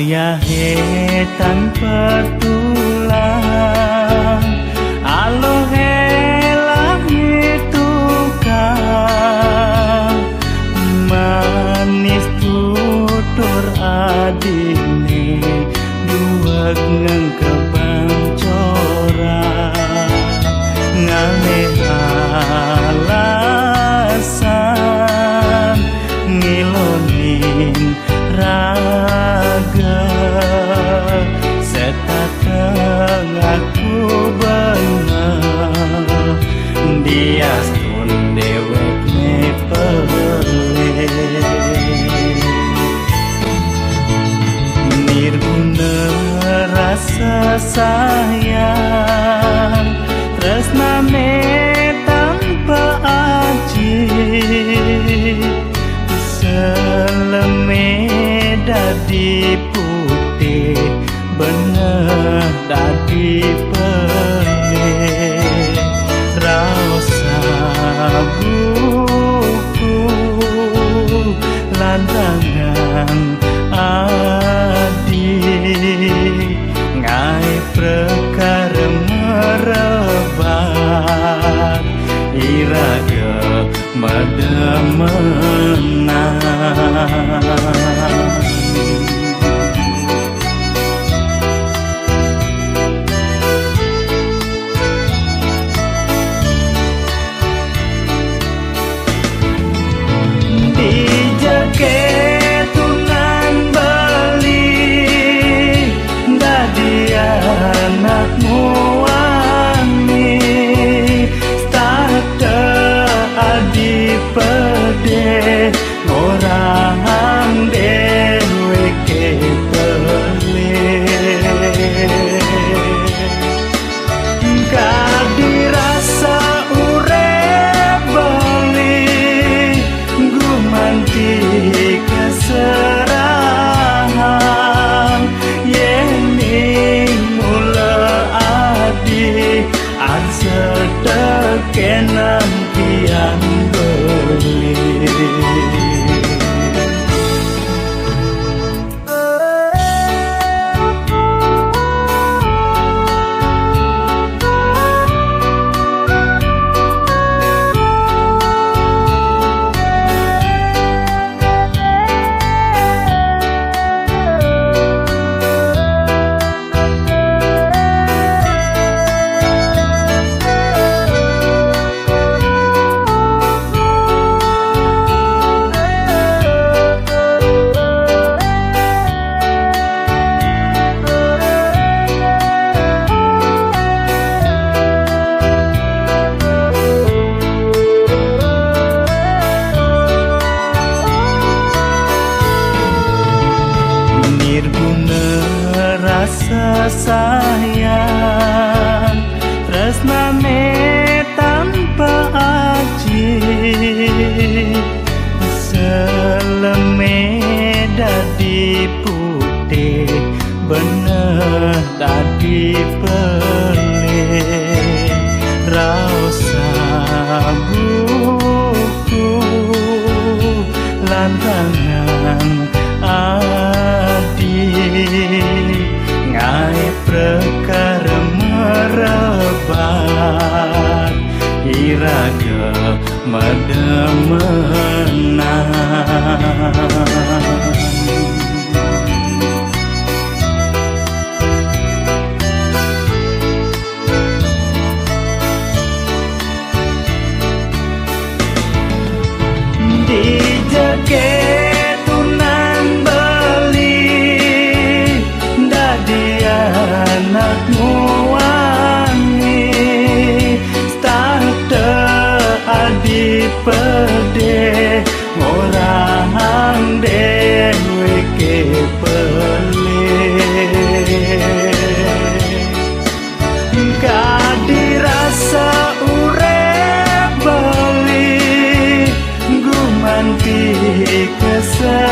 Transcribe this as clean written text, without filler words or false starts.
ayahe tanpa tulang alohe langit tukang manis tutur adine duwag ngang kebancora ngale alasan ngilonin raga setateng aku bener dias pun dewek nepele nirguna rasa sayang tresnane tanpa aji seleme dadi putih bener dadi pelih rasa buku lantangan adi ngai perkara merebat iraga mademenang ketunan beli dadi anakmu wani starte adi pede orang dewe ketele kadi rasa urep beli gumanti keserahan yening mula adi arsedekenan kian beli rasa sayang tresnane tanpa aji seleme dadi putih bener dadi pelih rasa buku lantangan adi ngai perkara merebat iraga mademenang ketunan beli dadi anakmu wani starte adi pede orang dewe kepelih kadi rasa urep beli gumanti kesel